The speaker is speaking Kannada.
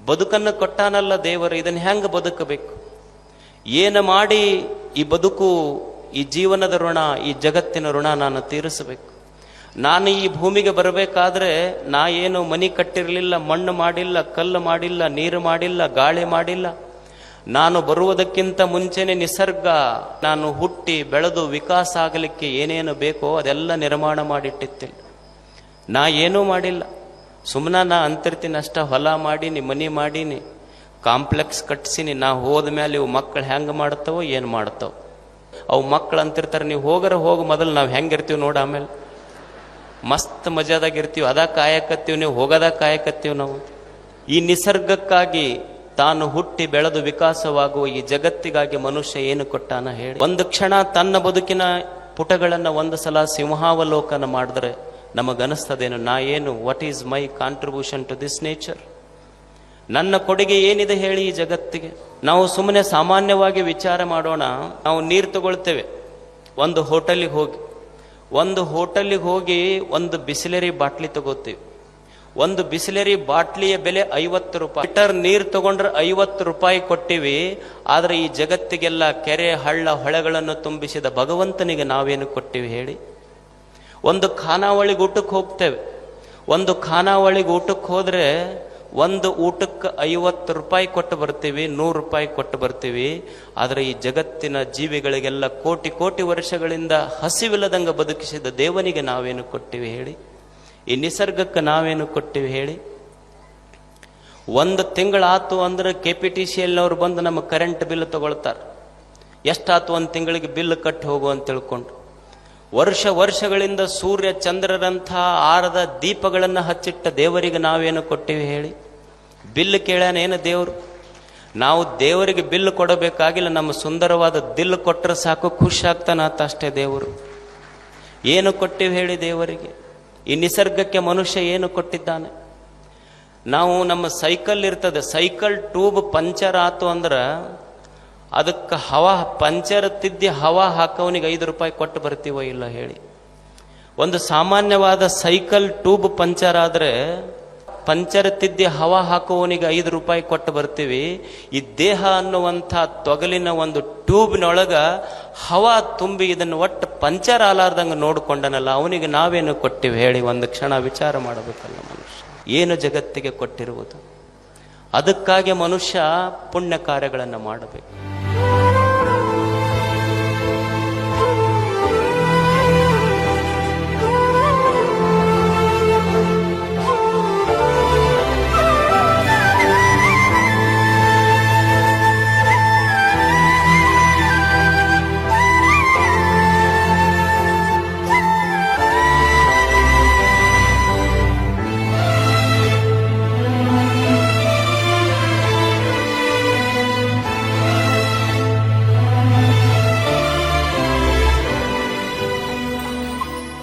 ಬದುಕನ್ನು ಕೊಟ್ಟಾನಲ್ಲ ದೇವರು, ಇದನ್ನು ಹೆಂಗೆ ಬದುಕಬೇಕು, ಏನು ಮಾಡಿ ಈ ಬದುಕು, ಈ ಜೀವನದ ಋಣ, ಈ ಜಗತ್ತಿನ ಋಣ ನಾನು ತೀರಿಸಬೇಕು. ನಾನು ಈ ಭೂಮಿಗೆ ಬರಬೇಕಾದ್ರೆ ನಾ ಏನು ಮನೆ ಕಟ್ಟಿರಲಿಲ್ಲ, ಮಣ್ಣು ಮಾಡಿಲ್ಲ, ಕಲ್ಲು ಮಾಡಿಲ್ಲ, ನೀರು ಮಾಡಿಲ್ಲ, ಗಾಳಿ ಮಾಡಿಲ್ಲ. ನಾನು ಬರುವುದಕ್ಕಿಂತ ಮುಂಚೆನೆ ನಿಸರ್ಗ ನಾನು ಹುಟ್ಟಿ ಬೆಳೆದು ವಿಕಾಸ ಆಗಲಿಕ್ಕೆ ಏನೇನು ಬೇಕೋ ಅದೆಲ್ಲ ನಿರ್ಮಾಣ ಮಾಡಿಟ್ಟಿತ್ತಿಲ್ಲ. ನಾ ಏನೂ ಮಾಡಿಲ್ಲ, ಸುಮ್ಮನೆ ನಾ ಅಂತಿರ್ತೀನಿ ಅಷ್ಟ. ಹೊಲ ಮಾಡೀನಿ, ಮನೆ ಮಾಡೀನಿ, ಕಾಂಪ್ಲೆಕ್ಸ್ ಕಟ್ಸೀನಿ. ನಾ ಹೋದ ಮೇಲೆ ಇವು ಮಕ್ಕಳು ಹೆಂಗೆ ಮಾಡ್ತಾವೋ ಏನು ಮಾಡ್ತಾವ. ಅವು ಮಕ್ಕಳು ಅಂತಿರ್ತಾರೆ, ನೀವು ಹೋಗು ಮೊದಲು, ನಾವು ಹೆಂಗಿರ್ತೀವಿ ನೋಡಿ, ಆಮೇಲೆ ಮಸ್ತ್ ಮಜಾದಾಗಿರ್ತೀವಿ. ಅದ ಕಾಯಕತ್ತೀವಿ, ನೀವು ಹೋಗದ ಕಾಯಕತ್ತೀವಿ ನಾವು. ಈ ನಿಸರ್ಗಕ್ಕಾಗಿ, ತಾನು ಹುಟ್ಟಿ ಬೆಳೆದು ವಿಕಾಸವಾಗುವ ಈ ಜಗತ್ತಿಗಾಗಿ ಮನುಷ್ಯ ಏನು ಕೊಟ್ಟಾನ ಹೇಳಿ. ಒಂದು ಕ್ಷಣ ತನ್ನ ಬದುಕಿನ ಪುಟಗಳನ್ನು ಒಂದು ಸಲ ಸಿಂಹಾವಲೋಕನ ಮಾಡಿದ್ರೆ ನಮಗನಿಸ್ತದೇನು, ನಾ ಏನು, what is my contribution to this nature, ನನ್ನ ಕೊಡುಗೆ ಏನಿದೆ ಹೇಳಿ ಈ ಜಗತ್ತಿಗೆ. ನಾವು ಸುಮ್ಮನೆ ಸಾಮಾನ್ಯವಾಗಿ ವಿಚಾರ ಮಾಡೋಣ. ನಾವು ನೀರು ತಗೊಳ್ತೇವೆ, ಒಂದು ಹೋಟೆಲಿಗೆ ಹೋಗಿ ಒಂದು ಬಿಸ್ಲೆರಿ ಬಾಟ್ಲಿ ತಗೋತೀವಿ. ಒಂದು ಬಿಸ್ಲೆರಿ ಬಾಟ್ಲಿಯ ಬೆಲೆ 50 ರೂಪಾಯಿ. ಲೀಟರ್ ನೀರು ತಗೊಂಡ್ರೆ 50 ರೂಪಾಯಿ ಕೊಟ್ಟಿವಿ. ಆದ್ರೆ ಈ ಜಗತ್ತಿಗೆಲ್ಲ ಕೆರೆ, ಹಳ್ಳ, ಹೊಳೆಗಳನ್ನು ತುಂಬಿಸಿದ ಭಗವಂತನಿಗೆ ನಾವೇನು ಕೊಟ್ಟಿವಿ ಹೇಳಿ. ಒಂದು ಖಾನಾವಳಿಗೆ ಊಟಕ್ಕೆ ಹೋಗ್ತೇವೆ. ಒಂದು ಖಾನಾವಳಿಗೆ ಊಟಕ್ಕೆ ಹೋದ್ರೆ ಒಂದು ಊಟಕ್ಕೆ 50 ರೂಪಾಯಿ ಕೊಟ್ಟು ಬರ್ತೀವಿ, 100 ರೂಪಾಯಿ ಕೊಟ್ಟು ಬರ್ತೀವಿ. ಆದರೆ ಈ ಜಗತ್ತಿನ ಜೀವಿಗಳಿಗೆಲ್ಲ ಕೋಟಿ ಕೋಟಿ ವರ್ಷಗಳಿಂದ ಹಸಿವಿಲ್ಲದಂಗ ಬದುಕಿಸಿದ ದೇವನಿಗೆ ನಾವೇನು ಕೊಟ್ಟಿವಿ ಹೇಳಿ. ಈ ನಿಸರ್ಗಕ್ಕೆ ನಾವೇನು ಕೊಟ್ಟಿವಿ ಹೇಳಿ. ಒಂದು ತಿಂಗಳಾತು ಅಂದ್ರೆ KPTCLನವ್ರು ಬಂದು ನಮ್ಮ ಕರೆಂಟ್ ಬಿಲ್ ತಗೊಳ್ತಾರೆ. ಎಷ್ಟಾತು ಒಂದು ತಿಂಗಳಿಗೆ ಬಿಲ್ ಕಟ್ಟಿ ಹೋಗು ಅಂತ ತಿಳ್ಕೊಂಡು. ವರ್ಷಗಳಿಂದ ಸೂರ್ಯ ಚಂದ್ರರಂಥ ಆರದ ದೀಪಗಳನ್ನು ಹಚ್ಚಿಟ್ಟ ದೇವರಿಗೆ ನಾವೇನು ಕೊಟ್ಟಿವಿ ಹೇಳಿ. ಬಿಲ್ ಕೇಳ್ಯಾನ ಏನು ದೇವರು? ನಾವು ದೇವರಿಗೆ ಬಿಲ್ ಕೊಡಬೇಕಾಗಿಲ್ಲ, ನಮ್ಮ ಸುಂದರವಾದ ದಿಲ್ ಕೊಟ್ಟರೆ ಸಾಕು, ಖುಷಿ ಆಗ್ತಾನಾತ ಅಷ್ಟೇ ದೇವರು. ಏನು ಕೊಟ್ಟಿವಿ ಹೇಳಿ ದೇವರಿಗೆ? ಈ ನಿಸರ್ಗಕ್ಕೆ ಮನುಷ್ಯ ಏನು ಕೊಟ್ಟಿದ್ದಾನೆ? ನಾವು ನಮ್ಮ ಸೈಕಲ್ ಇರ್ತದೆ, ಸೈಕಲ್ ಟ್ಯೂಬ್ ಪಂಚರ್ ಆತು ಅಂದ್ರೆ ಅದಕ್ಕೆ ಪಂಚರ್ ತಿದ್ದಿ ಹವಾ ಹಾಕವನಿಗೆ 5 ರೂಪಾಯಿ ಕೊಟ್ಟು ಬರ್ತೀವೋ ಇಲ್ಲ ಹೇಳಿ. ಒಂದು ಸಾಮಾನ್ಯವಾದ ಸೈಕಲ್ ಟ್ಯೂಬ್ ಪಂಚರ್ ಆದ್ರೆ ಪಂಚರ್ ತಿದ್ದಿ ಹವಾ ಹಾಕುವವನಿಗೆ 5 ರೂಪಾಯಿ ಕೊಟ್ಟು ಬರ್ತೀವಿ. ಈ ದೇಹ ಅನ್ನುವಂಥ ತೊಗಲಿನ ಒಂದು ಟ್ಯೂಬ್ನೊಳಗ ಹವಾ ತುಂಬಿ ಇದನ್ನು ಒಟ್ಟು ಪಂಚರ್ ಆಲಾರ್ದಂಗೆ ನೋಡ್ಕೊಂಡನಲ್ಲ, ಅವನಿಗೆ ನಾವೇನು ಕೊಟ್ಟಿವಿ ಹೇಳಿ? ಒಂದು ಕ್ಷಣ ವಿಚಾರ ಮಾಡಬೇಕಲ್ಲ ಮನುಷ್ಯ ಏನು ಜಗತ್ತಿಗೆ ಕೊಟ್ಟಿರುವುದು. ಅದಕ್ಕಾಗಿ ಮನುಷ್ಯ ಪುಣ್ಯ ಕಾರ್ಯಗಳನ್ನು ಮಾಡಬೇಕು.